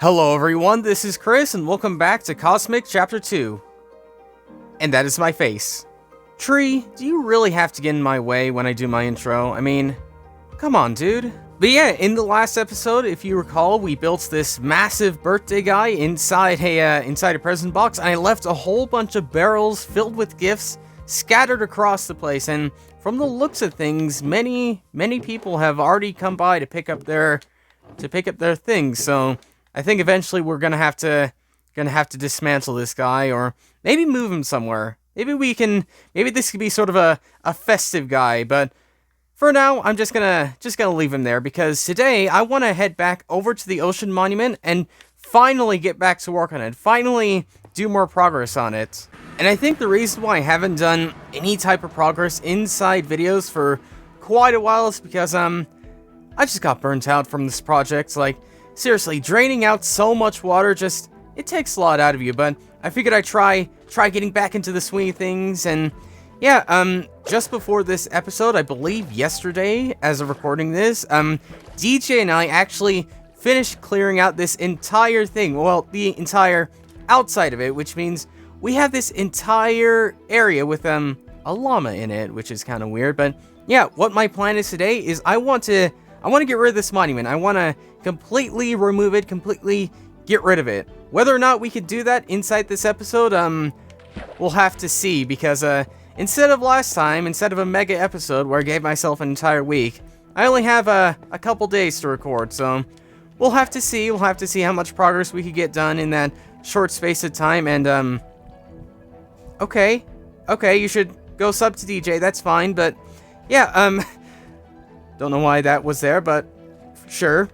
Hello everyone, this is Chris, and welcome back to Cosmic Chapter 2. And that is my face. Tree, do you really have to get in my way when I do my intro? I mean, come on, dude. But yeah, in the last episode, if you recall, we built this massive birthday guy inside a present box, and I left a whole bunch of barrels filled with gifts scattered across the place. And from the looks of things, many people have already come by to pick up their things. So I think eventually we're gonna have to dismantle this guy, or maybe move him somewhere. Maybe this could be sort of a festive guy, but for now I'm just gonna leave him there, because today I want to head back over to the ocean monument and finally get back to work on it. Finally do more progress on it. And I think the reason why I haven't done any type of progress inside videos for quite a while is because I just got burnt out from this project. Like, seriously, draining out so much water it takes a lot out of you. But I figured I'd try getting back into the swing of things. And yeah, just before this episode, I believe yesterday, as of recording this, DJ and I actually finished clearing out this entire thing. Well, the entire outside of it, which means we have this entire area with a llama in it, which is kind of weird. But yeah, what my plan is today is I want to get rid of this monument. I want to completely remove it, completely get rid of it. Whether or not we could do that inside this episode, we'll have to see, because instead of a mega episode where I gave myself an entire week, I only have a couple days to record. So we'll have to see. We'll have to see how much progress we could get done in that short space of time. And okay, you should go sub to DJ. That's fine. But yeah, don't know why that was there, but sure.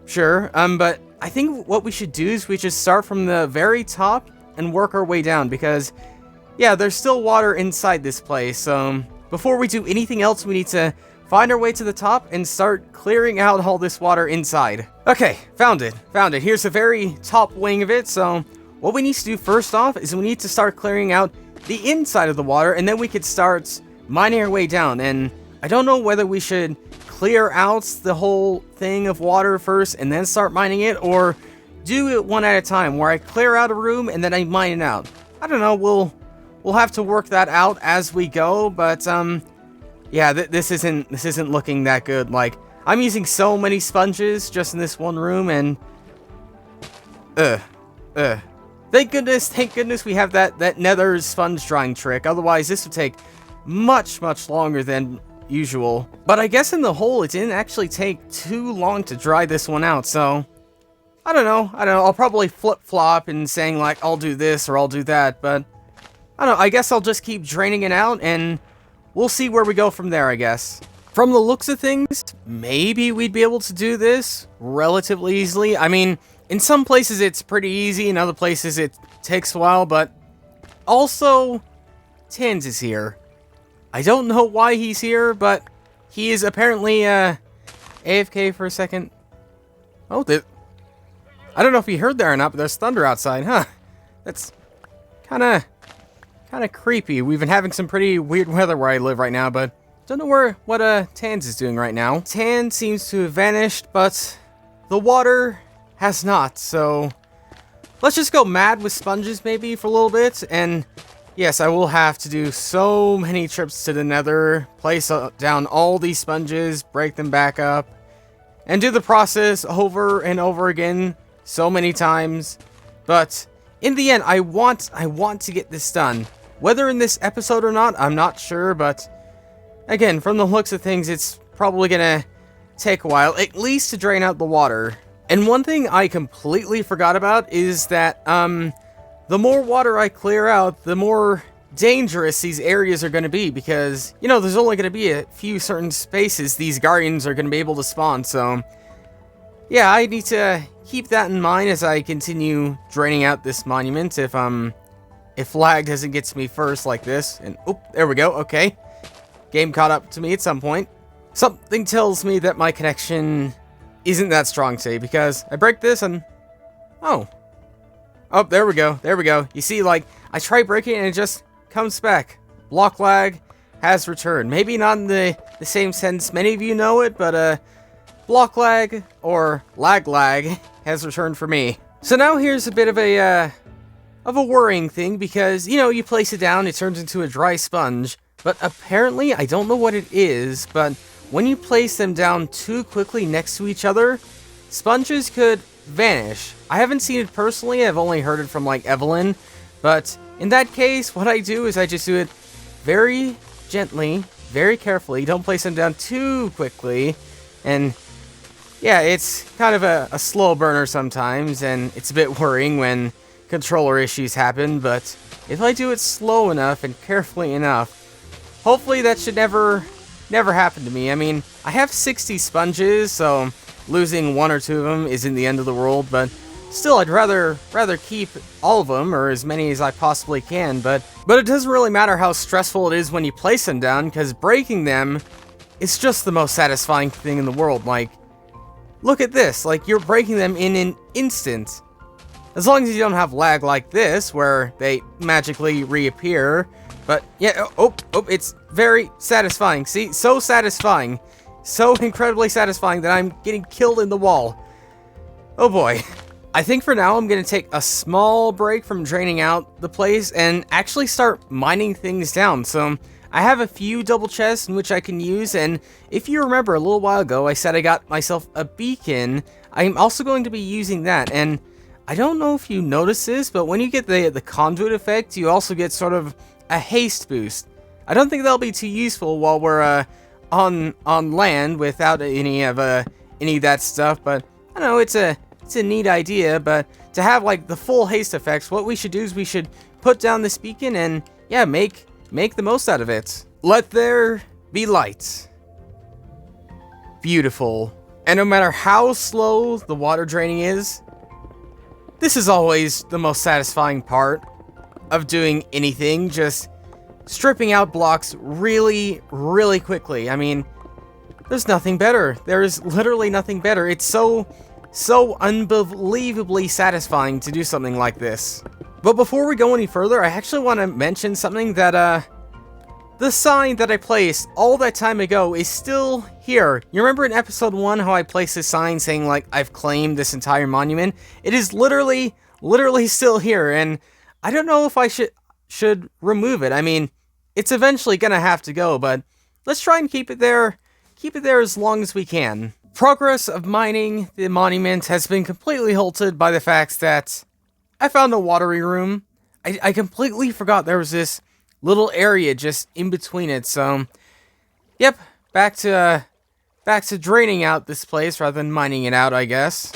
But I think what we should do is we just start from the very top and work our way down, because yeah, there's still water inside this place. So before we do anything else, we need to find our way to the top and start clearing out all this water inside. Okay, found it. Here's the very top wing of it. So what we need to do first off is we need to start clearing out the inside of the water, and then we could start mining our way down. And I don't know whether we should clear out the whole thing of water first and then start mining it, or do it one at a time, where I clear out a room and then I mine it out. I don't know, we'll have to work that out as we go. But yeah, this isn't looking that good. Like, I'm using so many sponges just in this one room, and thank goodness we have that nether sponge drying trick. Otherwise this would take much longer than usual. But I guess in the whole, it didn't actually take too long to dry this one out. So I don't know, I'll probably flip-flop and saying like I'll do this or I'll do that, but I don't know, I guess I'll just keep draining it out and we'll see where we go from there, I guess. From the looks of things, maybe we'd be able to do this relatively easily. I mean, in some places it's pretty easy, in other places it takes a while. But also, Tans is here. I don't know why he's here, but he is apparently AFK for a second. Oh, I don't know if he heard that or not, but there's thunder outside, huh? That's kind of creepy. We've been having some pretty weird weather where I live right now, but don't know what Tans is doing right now. Tan seems to have vanished, but the water has not. So let's just go mad with sponges maybe for a little bit. And yes, I will have to do so many trips to the nether, place down all these sponges, break them back up, and do the process over and over again so many times. But in the end, I want to get this done. Whether in this episode or not, I'm not sure. But again, from the looks of things, it's probably gonna take a while, at least to drain out the water. And one thing I completely forgot about is that the more water I clear out, the more dangerous these areas are going to be, because, you know, there's only going to be a few certain spaces these guardians are going to be able to spawn. So yeah, I need to keep that in mind as I continue draining out this monument. If lag doesn't get to me first like this, and oh, there we go. Okay, game caught up to me at some point. Something tells me that my connection isn't that strong today, because I break this and oh, there we go. You see, like, I try breaking it and it just comes back. Block lag has returned. Maybe not in the same sense many of you know it, but block lag, or lag has returned for me. So now here's a bit of a worrying thing because, you know, you place it down, it turns into a dry sponge, but apparently, I don't know what it is, but when you place them down too quickly next to each other, sponges could vanish. I haven't seen it personally, I've only heard it from, like, Evelyn, but in that case, what I do is I just do it very gently, very carefully, don't place them down too quickly, and yeah, it's kind of a slow burner sometimes, and it's a bit worrying when controller issues happen, but if I do it slow enough and carefully enough, hopefully that should never happen to me. I mean, I have 60 sponges, so losing one or two of them isn't the end of the world, but still, I'd rather keep all of them, or as many as I possibly can, but it doesn't really matter how stressful it is when you place them down, because breaking them is just the most satisfying thing in the world. Like, look at this, like, you're breaking them in an instant. As long as you don't have lag like this, where they magically reappear. But, yeah, it's very satisfying. See, so satisfying. So incredibly satisfying that I'm getting killed in the wall. Oh boy. I think for now I'm going to take a small break from draining out the place and actually start mining things down. So, I have a few double chests in which I can use, and if you remember a little while ago, I said I got myself a beacon. I'm also going to be using that, and I don't know if you notice this, but when you get the conduit effect, you also get sort of a haste boost. I don't think that'll be too useful while we're on land without any of that stuff, but I don't know, it's a neat idea. But to have like the full haste effects, what we should do is we should put down this beacon and yeah, make the most out of it. Let there be light. Beautiful. And no matter how slow the water draining is, this is always the most satisfying part of doing anything, just stripping out blocks really, really quickly. I mean, there's nothing better. There is literally nothing better. It's so unbelievably satisfying to do something like this. But before we go any further, I actually want to mention something that, the sign that I placed all that time ago is still here. You remember in episode 1 how I placed a sign saying, like, I've claimed this entire monument? It is literally still here, and I don't know if I should remove it. I mean, it's eventually gonna have to go, but let's try and keep it there as long as we can. Progress of mining the monument has been completely halted by the fact that I found a watery room. I completely forgot there was this little area just in between it, so yep, back to draining out this place rather than mining it out, I guess.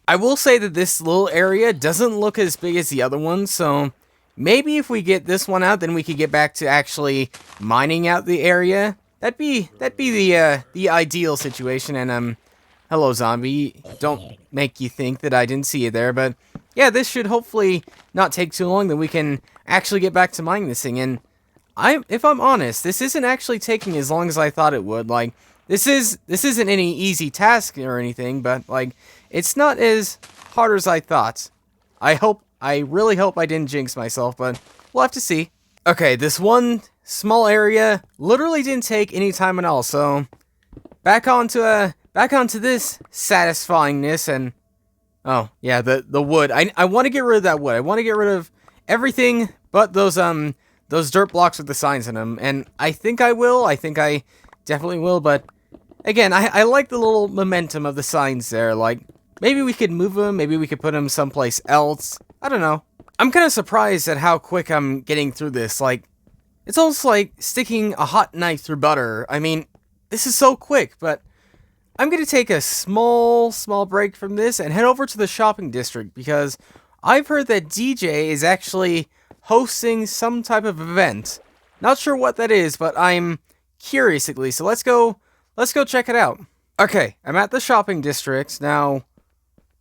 I will say that this little area doesn't look as big as the other one, so maybe if we get this one out, then we could get back to actually mining out the area. That'd be the ideal situation. And hello zombie, don't make you think that I didn't see you there, but yeah, this should hopefully not take too long, then we can actually get back to mining this thing. And if I'm honest, this isn't actually taking as long as I thought it would. Like, this isn't any easy task or anything, but like, it's not as hard as I thought. I really hope I didn't jinx myself, but we'll have to see. Okay, this one small area literally didn't take any time at all, so back onto this satisfyingness. And oh yeah, the wood. I want to get rid of that wood. I want to get rid of everything but those dirt blocks with the signs in them, and I think I will. I think I definitely will, but again, I like the little momentum of the signs there. Like, maybe we could move them, maybe we could put them someplace else. I don't know. I'm kind of surprised at how quick I'm getting through this. Like, it's almost like sticking a hot knife through butter. I mean, this is so quick, but I'm going to take a small break from this and head over to the shopping district, because I've heard that DJ is actually hosting some type of event. Not sure what that is, but I'm curious at least. So let's go check it out. Okay, I'm at the shopping district. Now,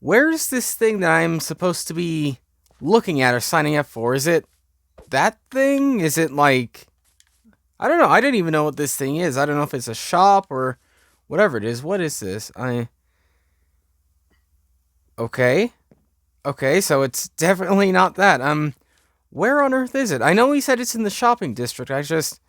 where's this thing that I'm supposed to be looking at or signing up for? Is it that thing? Is it like, I don't know. I didn't even know what this thing is. I don't know if it's a shop or whatever it is. What is this? Okay, so it's definitely not that. Where on earth is it? I know he said it's in the shopping district. I just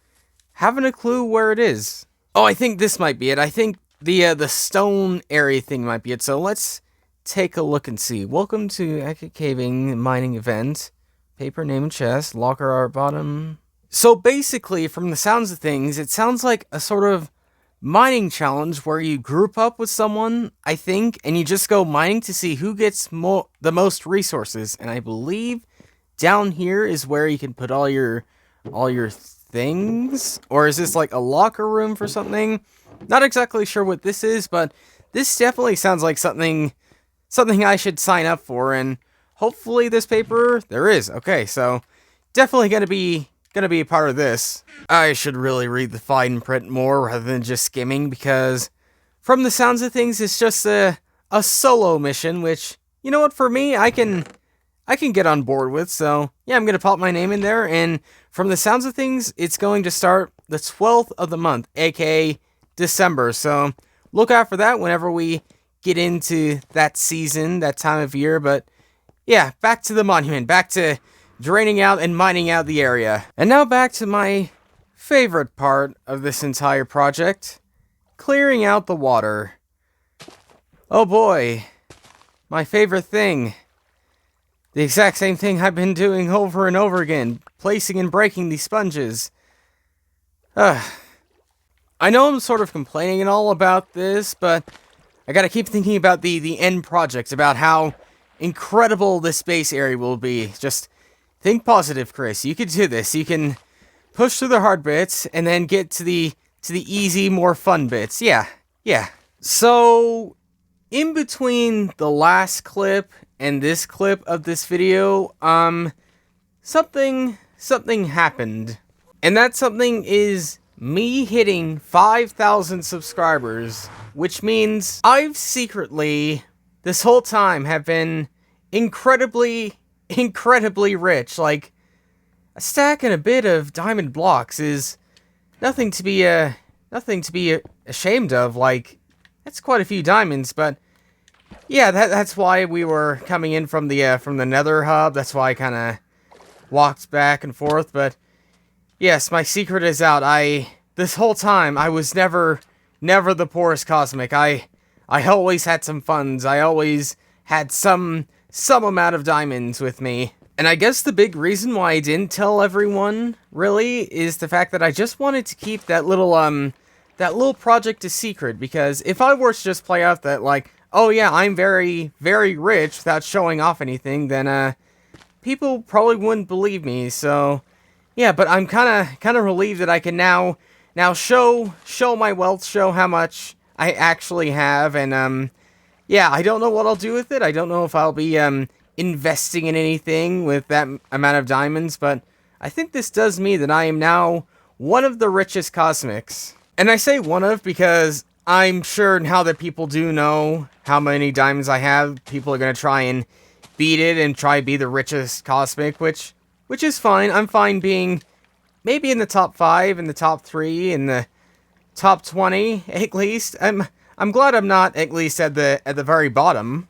haven't a clue where it is. Oh, I think this might be it. I think the stone area thing might be it. So let's take a look and see. Welcome to Epic Caving Mining Event. Paper, name, and chest. Locker art bottom. So basically, from the sounds of things, it sounds like a sort of mining challenge where you group up with someone, I think, and you just go mining to see who gets the most resources. And I believe down here is where you can put all your things. Or is this like a locker room for something? Not exactly sure what this is, but this definitely sounds like something I should sign up for, and hopefully this paper, there is. Okay, so definitely gonna be a part of this. I should really read the fine print more rather than just skimming, because from the sounds of things, it's just a solo mission, which, you know what, for me, I can get on board with. So yeah, I'm gonna pop my name in there, and from the sounds of things, it's going to start the 12th of the month, aka December. So look out for that whenever we get into that season, that time of year. But yeah, back to the monument, back to draining out and mining out the area. And now back to my favorite part of this entire project, clearing out the water. Oh boy, my favorite thing. The exact same thing I've been doing over and over again, placing and breaking these sponges. I know I'm sort of complaining and all about this, but I gotta keep thinking about the end project, about how incredible this base area will be. Just think positive, Chris. You can do this. You can push through the hard bits and then get to the easy, more fun bits. Yeah. So, in between the last clip and this clip of this video, something happened. And that something is me hitting 5,000 subscribers, which means I've secretly, this whole time, have been incredibly rich. Like, a stack and a bit of diamond blocks is nothing to be ashamed of. Like, that's quite a few diamonds, but yeah, that's why we were coming in from the Nether hub. That's why I kind of walked back and forth, but yes, my secret is out. This whole time, I was never the poorest Cosmic. I always had some funds. I always had some amount of diamonds with me. And I guess the big reason why I didn't tell everyone, really, is the fact that I just wanted to keep that little project a secret, because if I were to just play out that, like, oh yeah, I'm very rich without showing off anything, then, people probably wouldn't believe me. So yeah, but I'm kind of relieved that I can now show my wealth, show how much I actually have, and yeah, I don't know what I'll do with it. I don't know if I'll be investing in anything with that amount of diamonds, but I think this does mean that I am now one of the richest Cosmics. And I say one of because I'm sure now that people do know how many diamonds I have, people are going to try and beat it and try to be the richest Cosmic, which is fine. I'm fine being maybe in the top 5, in the top 3, in the top 20, at least. I'm glad I'm not at least at the very bottom.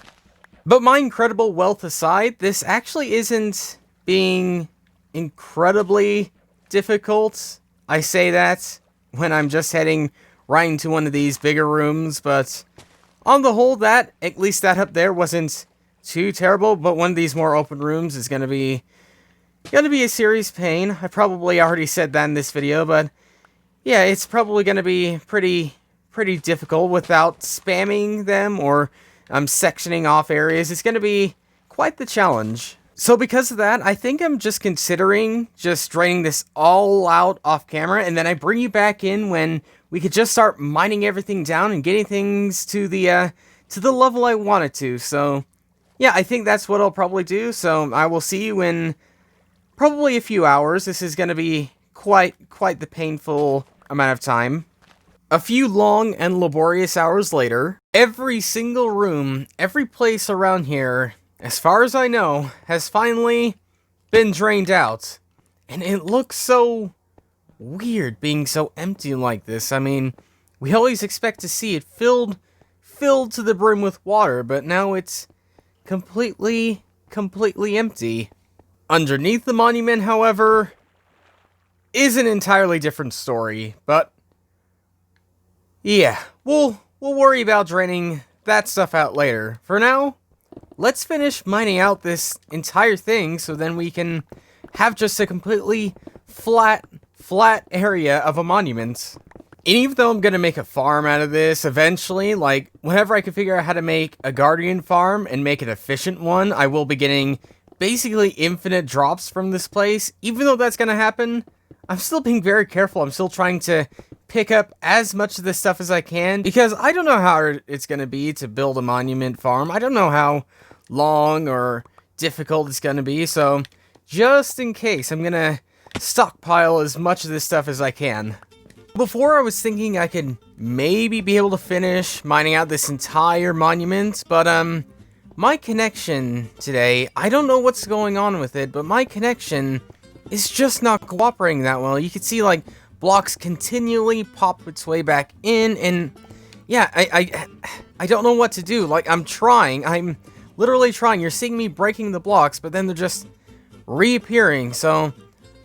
But my incredible wealth aside, this actually isn't being incredibly difficult. I say that when I'm just heading right into one of these bigger rooms, but on the whole, at least that up there wasn't too terrible. But one of these more open rooms is gonna be a serious pain. I probably already said that in this video, but yeah, it's probably gonna be pretty difficult without spamming them or sectioning off areas. It's gonna be quite the challenge. So because of that, I think I'm just considering just draining this all out off camera, and then I bring you back in when we could just start mining everything down and getting things to the level I want it to. So yeah, I think that's what I'll probably do. So I will see you in probably a few hours. This is going to be quite the painful amount of time. A few long and laborious hours later, every single room, every place around here, as far as I know, has finally been drained out. And it looks so weird being so empty like this. I mean, we always expect to see it filled to the brim with water, but now it's completely empty. Underneath the monument, however, is an entirely different story, but yeah, we'll worry about draining that stuff out later. For now, let's finish mining out this entire thing so then we can have just a completely flat area of a monument. And even though I'm gonna make a farm out of this eventually, like, whenever I can figure out how to make a guardian farm and make an efficient one, I will be getting basically infinite drops from this place. Even though that's gonna happen, I'm still being very careful. I'm still trying to pick up as much of this stuff as I can, because I don't know how it's gonna be to build a monument farm. I don't know how long or difficult it's gonna be, so just in case, I'm gonna stockpile as much of this stuff as I can. Before, I was thinking I could maybe be able to finish mining out this entire monument, but my connection today, I don't know what's going on with it, but my connection is just not cooperating that well. You can see, like, blocks continually pop its way back in, and yeah, I don't know what to do. Like, I'm literally trying. You're seeing me breaking the blocks, but then they're just reappearing, so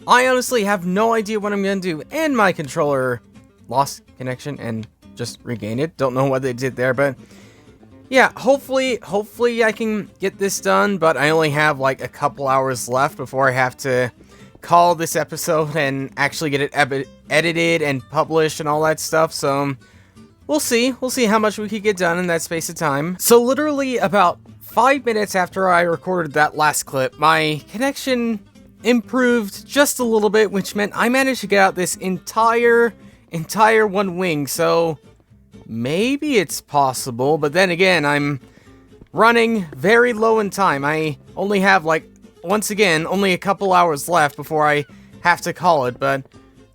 I honestly have no idea what I'm gonna do. And my controller lost connection and just regained it. Don't know what they did there, but yeah, hopefully I can get this done, but I only have like a couple hours left before I have to call this episode and actually get it edited and published and all that stuff, so we'll see how much we could get done in that space of time. So literally about 5 minutes after I recorded that last clip, my connection improved just a little bit, which meant I managed to get out this entire one wing, so maybe it's possible, but then again, I'm running very low in time. I only have, like, once again, only a couple hours left before I have to call it, but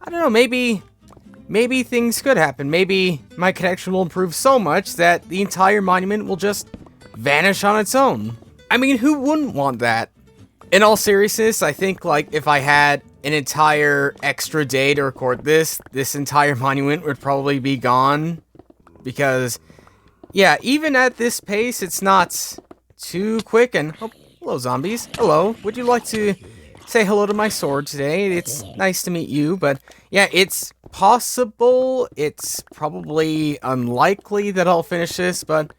I don't know, maybe things could happen. Maybe my connection will improve so much that the entire monument will just vanish on its own. I mean, who wouldn't want that? In all seriousness, I think, like, if I had an entire extra day to record this entire monument would probably be gone. Because, yeah, even at this pace, it's not too quick. And, oh, hello, zombies. Hello. Would you like to say hello to my sword today? It's nice to meet you. But, yeah, it's possible. It's probably unlikely that I'll finish this, but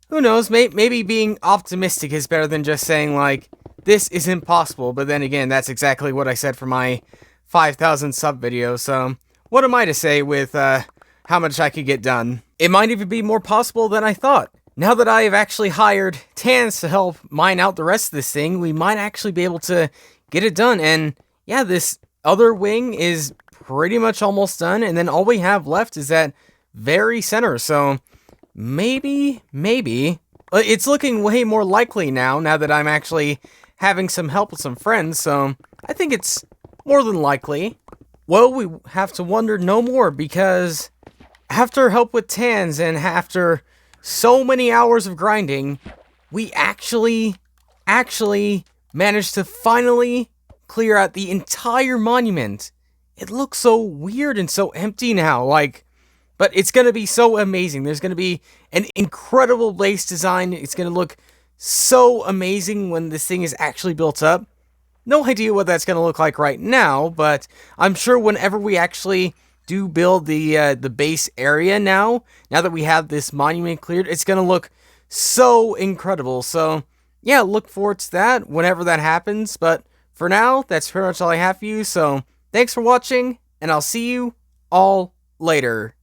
who knows? Maybe being optimistic is better than just saying, like, this is impossible. But then again, that's exactly what I said for my 5,000 sub video. So what am I to say with how much I could get done? It might even be more possible than I thought. Now that I have actually hired Tans to help mine out the rest of this thing, we might actually be able to get it done. And yeah, this other wing is pretty much almost done. And then all we have left is that very center. So maybe it's looking way more likely now that I'm actually having some help with some friends, so I think it's more than likely. Well, we have to wonder no more, because after help with Tans and after so many hours of grinding, we actually managed to finally clear out the entire monument. It looks so weird and so empty now, like, but it's gonna be so amazing. There's gonna be an incredible base design. It's gonna look so amazing when this thing is actually built up. No idea what that's gonna look like right now, but I'm sure whenever we actually do build the base area now that we have this monument cleared, it's gonna look so incredible. So yeah, look forward to that whenever that happens. But for now, that's pretty much all I have for you. So thanks for watching, and I'll see you all later.